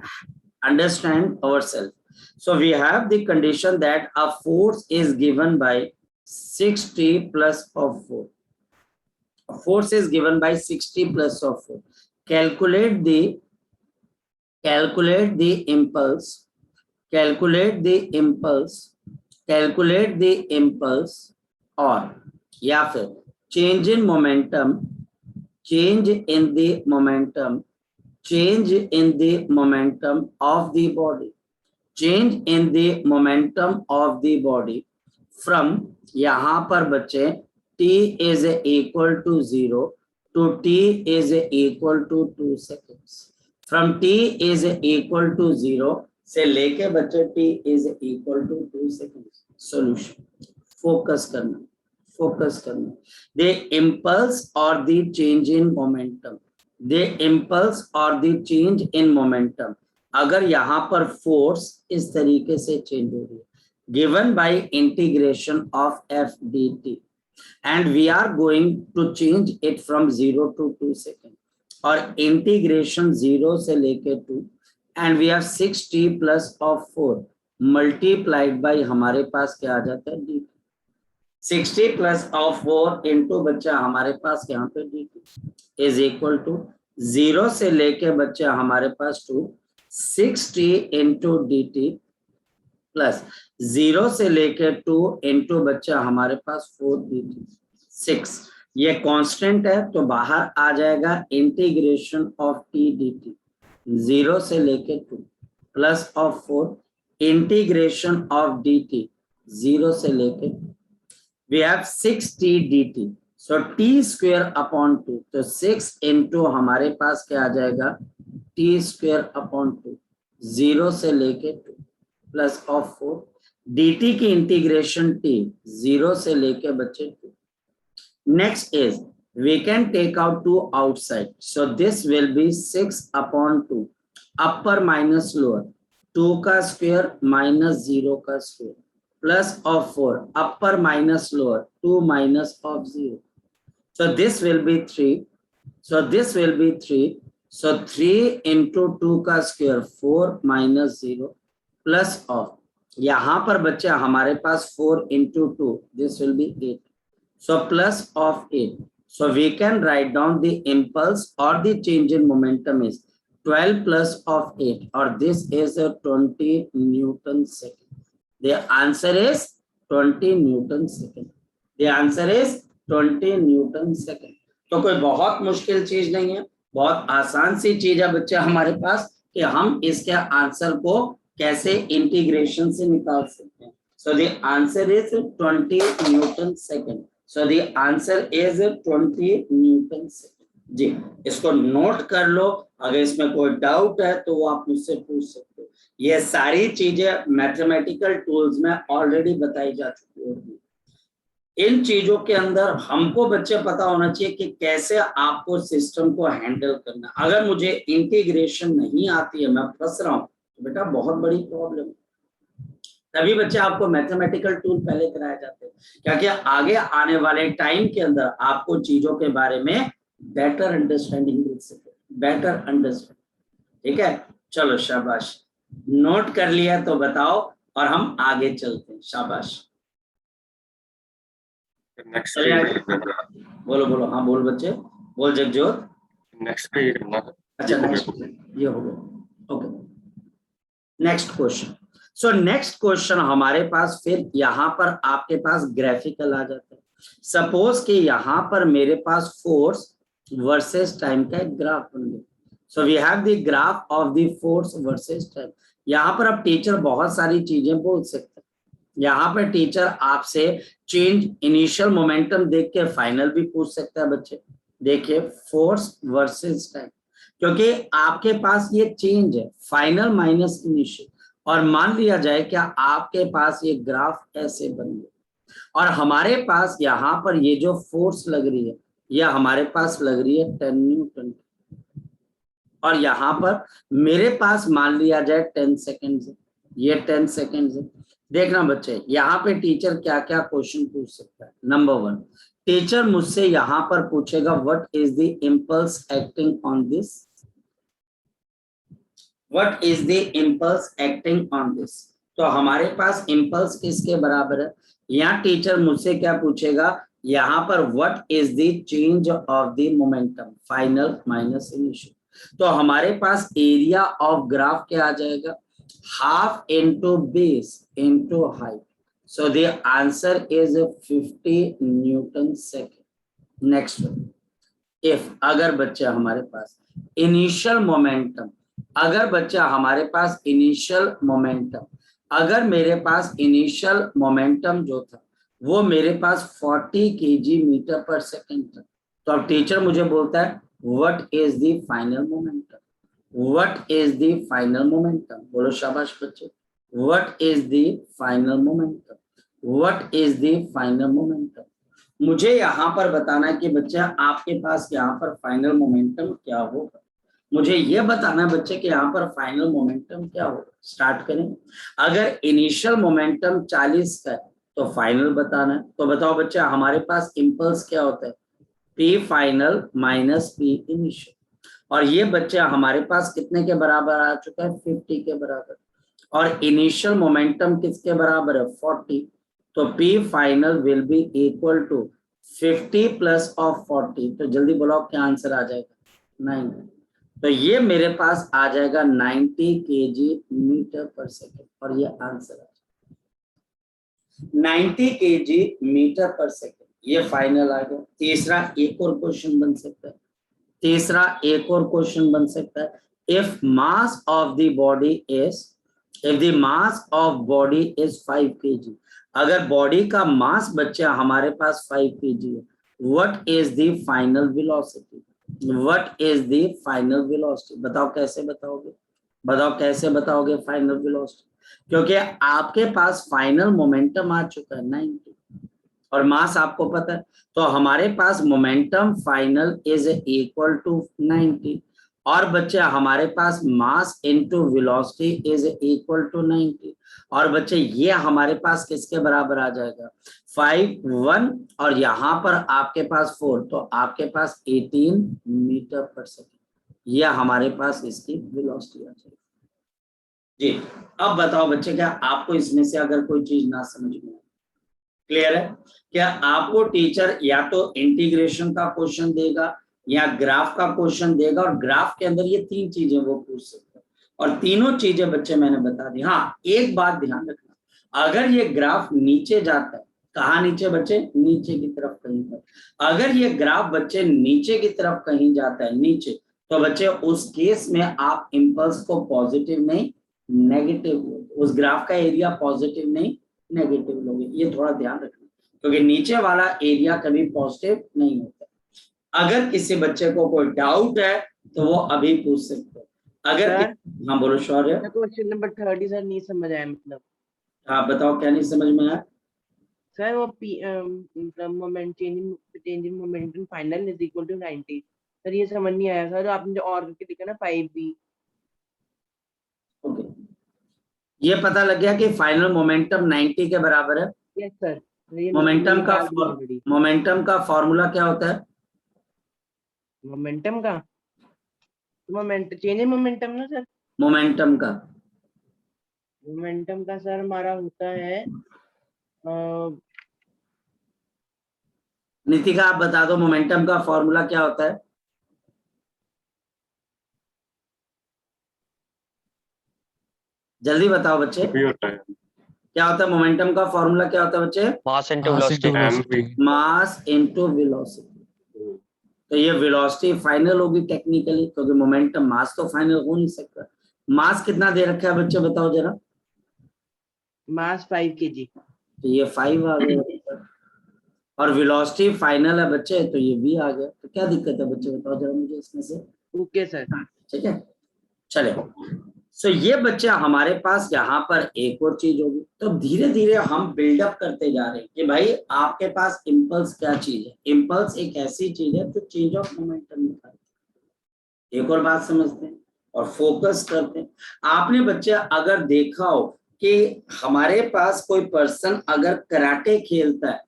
understand ourselves. So we have the condition that a force is given by 60 plus of 4. A force is given by 60 plus of 4. Calculate the impulse. Calculate the impulse or या फिर change in momentum change in the momentum of the body, change in the momentum of the body from यहाँ पर बच्चे t is equal to 0 to t is equal to 2 seconds. From t is equal to 0 से लेके बच्चे t is equal to 2 seconds. Solution. Focus करना. The impulse or the change in momentum. अगर यहाँ पर फोर्स इस तरीके से चेंज हो रही है, given by integration of f dt, and we are going to change it from 0 to 2 seconds, और integration 0 से लेके 2, and we have 6t plus of 4 multiplied by हमारे पास क्या आ जाता है dt, 60 plus of 4 into बच्चा हमारे पास यहाँ पे dt is equal to 0 से लेके बच्चा हमारे पास 2, 6t into dt प्लस 0 से लेके 2 into बच्चा हमारे पास 4 dt 6, ये कांस्टेंट है तो बाहर आ जाएगा इंटीग्रेशन ऑफ t dt 0 से लेके 2 plus of 4 integration of dt 0 से लेके, we have 6t dt, so t square upon 2, तो 6 into हमारे पास क्या आ जाएगा t square upon 2 0 से लेके 2 प्लस ऑफ 4 dt की इंटीग्रेशन t 0 से लेके बच्चे 2. Next is we can take out 2 outside, so this will be 6 upon 2 upper minus lower 2 का स्क्वायर minus 0 का square plus of 4 upper minus lower 2 minus of 0, so this will be 3, so 3 into 2 का square 4 minus 0 plus of, यहाँ पर बच्चे हमारे पास 4 into 2, this will be 8, so plus of 8, so we can write down the impulse or the change in momentum is 12 plus of 8, or this is a 20 Newton second. The answer is 20 Newton second. The answer is 20 Newton second. तो कोई बहुत मुश्किल चीज नहीं है, बहुत आसान सी चीज है बच्चे हमारे पास कि हम इसके आंसर को कैसे इंटीग्रेशन से निकाल सकते हैं. So the answer is 20 Newton second. So the answer is 20 Newton second. जी, इसको नोट कर लो, अगर इसमें कोई डाउट है तो वो आप मुझसे पूछ सकते हो. ये सारी चीजें मैथमेटिकल टूल्स में ऑलरेडी बताई जा चुकी होगी. इन चीजों के अंदर हमको बच्चे पता होना चाहिए कि कैसे आपको सिस्टम को हैंडल करना. अगर मुझे इंटीग्रेशन नहीं आती है, मैं फंस रहा हूँ, तो बेटा बहुत बड़ी प्रॉब्लम है. तभी बच्चे आपको मैथमेटिकल टूल पहले कराए जाते हैं, क्योंकि आगे आने वाले टाइम के अंदर आपको चीजों के बारे में बेटर अंडरस्टैंडिंग मिल सके, बेटर अंडरस्टैंडिंग. ठीक है, चलो शाबाश. नोट कर लिया तो बताओ और हम आगे चलते हैं. शाबाश. नेक्स्ट बोलो बोलो. हाँ बोल बच्चे, बोल जगजोत. नेक्स्ट पे अच्छा नेक्स्ट ये हो गया. Okay, next question. So next question हमारे पास फिर यहाँ पर आपके पास ग्राफिकल आ जाता है. सपोज कि यहाँ पर मेरे पास फोर्स वर्सेस टाइम का एक ग्राफ बन गया. So we have the graph of the force versus time. यहाँ पर अब टीचर बहुत सारी चीजें बोल सकते हैं. यहाँ पर टीचर आपसे चेंज इनिशियल मोमेंटम देख के फाइनल भी पूछ सकता है. बच्चे देखिए, फोर्स वर्सेस टाइम, क्योंकि आपके पास ये चेंज है फाइनल माइनस इनिशियल, और मान लिया जाए क्या आपके पास ये ग्राफ ऐसे बन गया, और हमारे पास यहाँ पर ये जो फोर्स लग रही है, यह हमारे पास लग रही है 10 न्यूटन, और यहाँ पर मेरे पास मान लिया जाए 10 सेकेंड है, ये 10 सेकेंड है. देखना बच्चे, यहाँ पे टीचर क्या क्या क्वेश्चन पूछ सकता है. नंबर 1, टीचर मुझसे यहाँ पर पूछेगा what is the impulse acting on this. What is the impulse acting on this? तो हमारे पास इम्पल्स किसके बराबर है. यहाँ टीचर मुझसे क्या पूछेगा, यहाँ पर what is the change of the momentum, final minus initial. तो हमारे पास एरिया ऑफ ग्राफ क्या आ जाएगा, half into base into height. So the answer is 50 Newton second. Next one. If अगर बच्चा हमारे पास इनिशियल मोमेंटम, अगर बच्चा हमारे पास इनिशियल मोमेंटम, अगर मेरे पास इनिशियल मोमेंटम जो था वो मेरे पास 40 kg मीटर पर सेकेंड था, तो अब टीचर मुझे बोलता है what is the final momentum, what is the final momentum, बोलो शाबाश बच्चे, what is the final momentum, what is the final momentum. मुझे यहाँ पर बताना है कि बच्चा आपके पास यहाँ पर फाइनल मोमेंटम क्या होगा, मुझे ये बताना है बच्चे कि यहाँ पर फाइनल मोमेंटम क्या होगा। स्टार्ट करें। अगर इनिशियल मोमेंटम 40 का है तो फाइनल बताना है, तो बताओ बच्चा हमारे पास इम्पल्स क्या होता है, P final minus P initial, और ये बच्चा हमारे पास कितने के बराबर आ चुका है, 50 के बराबर, और इनिशियल मोमेंटम किसके बराबर है, 40, तो P final will be equal to 50 plus of 40, तो जल्दी बोलो क्या आंसर आ जाएगा, 90, तो ये मेरे पास आ जाएगा 90 kg मीटर पर सेकेंड, और ये आंसर आ जाएगा 90 kg मीटर पर सेकेंड, ये फाइनल आ गया। तीसरा एक और क्वेश्चन बन सकता है, तीसरा एक और क्वेश्चन बन सकता है, if mass of the body is, if the mass of body is 5 kg, अगर बॉडी का मास बच्चा हमारे पास 5 kg है, what is the final velocity, what is the final velocity, बताओ कैसे बताओगे, बताओ कैसे बताओगे फाइनल वेलोसिटी, क्योंकि आपके पास फाइनल मोमेंटम आ चुका है 90 और मास आपको पता है, तो हमारे पास momentum final is equal to 90, और बच्चे हमारे पास mass into velocity is equal to 90, और बच्चे ये हमारे पास किसके बराबर आ जाएगा, 5 1 और यहाँ पर आपके पास 4, तो आपके पास 18 मीटर पर सेकेंड, ये हमारे पास इसकी वेलोसिटी आ जाएगी। जी अब बताओ बच्चे क्या आपको इसमें से अगर कोई चीज ना समझ में, क्लियर है, क्या आपको टीचर या तो इंटीग्रेशन का क्वेश्चन देगा या ग्राफ का क्वेश्चन देगा, और ग्राफ के अंदर ये 3 चीजें वो पूछ सकते हैं, और तीनों चीजें बच्चे मैंने बता दी। हाँ एक बात ध्यान रखना, अगर ये ग्राफ नीचे जाता है, कहाँ नीचे बच्चे, नीचे की तरफ कहीं पर, अगर ये ग्राफ बच्चे नीचे की तरफ कहीं जाता है नीचे, तो बच्चे उस केस में आप इम्पल्स को पॉजिटिव नहीं नेगेटिव लोगे, उस ग्राफ का एरिया पॉजिटिव नहीं नेगेटिव लोगे, ये थोड़ा ध्यान रखना, क्योंकि नीचे वाला एरिया कभी पॉजिटिव नहीं होता। अगर किसी बच्चे को कोई डाउट है तो वो अभी पूछ सकते हैं। अगर हाँ बोलो शौर्य। क्वेश्चन नंबर 30 सर नहीं समझ आया, मतलब हाँ बताओ क्या नहीं समझ में आया सर, वो moment change in momentum final is equal to 90, sir ये समझ नहीं आया सर, आपने जो और करके लिखा ना 5b। ओके ये पता लग गया कि फाइनल मोमेंटम 90 के बराबर है। यस सर, मोमेंटम का फॉर्मूला क्या होता है, मोमेंटम का चेंज इन मोमेंटम ना सर, मोमेंटम का सर हमारा होता है नितिका आप बता दो मोमेंटम का फॉर्मूला क्या होता है, जल्दी बताओ बच्चे क्या होता है मोमेंटम का फॉर्मूला, क्या होता है बच्चे, मास इनटू वेलोसिटी, मास इनटू वेलोसिटी, तो ये वेलोसिटी फाइनल होगी टेक्निकली, क्योंकि मोमेंटम मास तो फाइनल हो नहीं सकता। मास कितना दे रखा है बच्चे बताओ जरा, मास 5 kg, तो ये 5 आ गया, और वेलोसिटी फाइनल है बच्चे, तो ये भी आ गया, तो क्या दिक्कत है बच्चे बताओ जरा मुझे इसमें से। ओके सर, ठीक है चले। सो ये बच्चा हमारे पास यहाँ पर एक और चीज होगी, तो धीरे धीरे हम बिल्डअप करते जा रहे हैं कि भाई आपके पास इम्पल्स क्या चीज है, इम्पल्स एक ऐसी चीज है जो चेंज ऑफ मोमेंटम निकालती है। एक और बात समझते हैं और फोकस करते हैं। आपने बच्चे अगर देखा हो कि हमारे पास कोई पर्सन अगर कराटे खेलता है,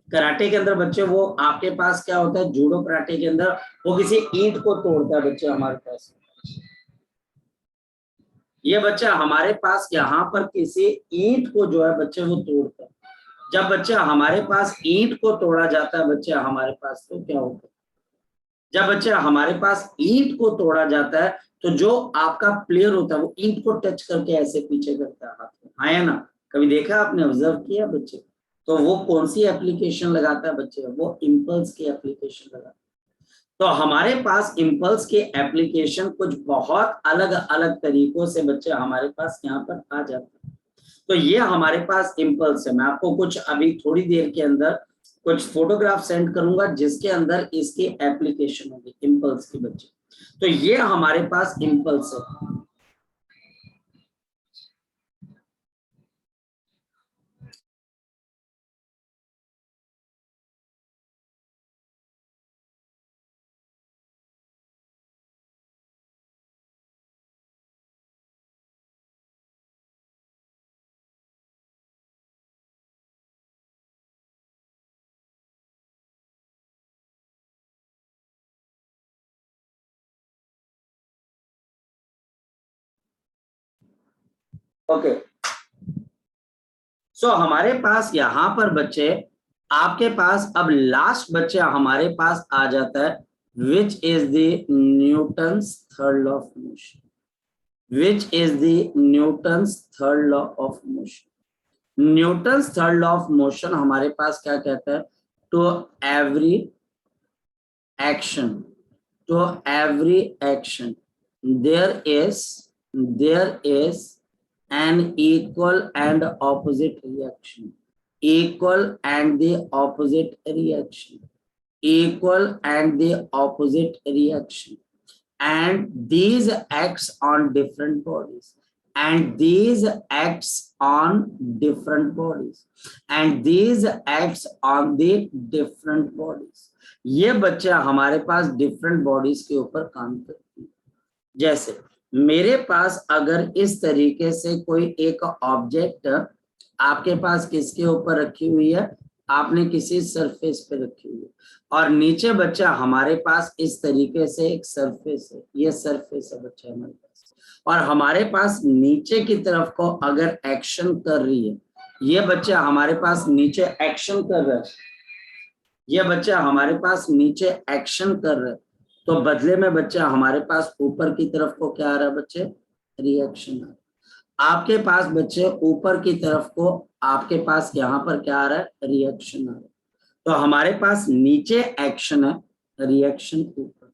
कराटे के अंदर बच्चे वो आपके पास क्या होता है, जूडो कराटे के अंदर वो किसी ईंट को तोड़ता है बच्चे हमारे पास, ये बच्चा हमारे पास यहाँ पर किसी ईंट को जो है बच्चे वो तोड़ता है। जब बच्चा हमारे पास ईंट को तोड़ा जाता है बच्चा हमारे पास, तो क्या होता है, जब बच्चा हमारे पास ईंट को तोड़ा जाता है तो जो आपका प्लेयर होता है वो ईंट को टच करके ऐसे पीछे करता है हाथ में, हाँ है ना, कभी देखा आपने, ऑब्जर्व किया बच्चे, तो वो कौन सी एप्लीकेशन लगाता है बच्चे, वो इम्पल्स की एप्लीकेशन लगाता है। तो हमारे पास इम्पल्स के एप्लीकेशन कुछ बहुत अलग अलग तरीकों से बच्चे हमारे पास यहाँ पर आ जाते हैं। तो ये हमारे पास इम्पल्स है। मैं आपको कुछ अभी थोड़ी देर के अंदर कुछ फोटोग्राफ सेंड करूंगा जिसके अंदर इसकी एप्लीकेशन होगी इम्पल्स की बच्चे। तो ये हमारे पास इम्पल्स है। ओके, सो हमारे पास यहाँ पर बच्चे आपके पास अब लास्ट बच्चे हमारे पास आ जाता है which is the Newton's third law of motion. Which is the Newton's third law of motion. Newton's third law of motion हमारे पास क्या कहता है, to every action there is an equal and opposite reaction, equal and the opposite reaction, equal and the opposite reaction, and these acts on different bodies, and these acts on different bodies, and these acts on the different bodies। ये बच्चे हमारे पास different bodies के ऊपर काम करते हैं। जैसे मेरे पास अगर इस तरीके से कोई एक ऑब्जेक्ट आपके पास किसके ऊपर रखी हुई है, आपने किसी सरफेस पे रखी हुई है, और नीचे बच्चा हमारे पास इस तरीके से एक सरफेस है, ये सरफेस है बच्चा हमारे पास, और हमारे पास नीचे की तरफ को अगर एक्शन कर रही है, ये बच्चा हमारे पास नीचे एक्शन कर रहा है, ये बच्चा हमारे पास नीचे एक्शन कर रहा है, तो बदले में बच्चा हमारे पास ऊपर की तरफ को क्या आ रहा है बच्चे, रिएक्शन आ रहा है। आपके पास बच्चे ऊपर की तरफ को आपके पास यहाँ पर क्या आ रहा है, रिएक्शन आ रहा है। तो हमारे पास नीचे एक्शन है, रिएक्शन ऊपर,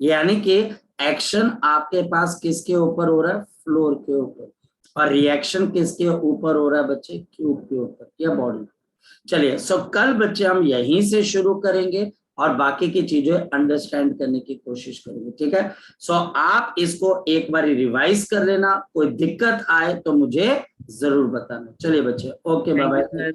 यानी कि एक्शन आपके पास किसके ऊपर हो रहा है, फ्लोर के ऊपर, और रिएक्शन किसके ऊपर हो रहा है बच्चे, क्यूब के ऊपर या बॉडी। चलिए, सो कल बच्चे हम यहीं से शुरू करेंगे और बाकी की चीजें अंडरस्टैंड करने की कोशिश करेंगे, ठीक है। सो आप इसको एक बार रिवाइज कर लेना, कोई दिक्कत आए तो मुझे जरूर बताना। चलिए बच्चे, ओके, बाय बाय।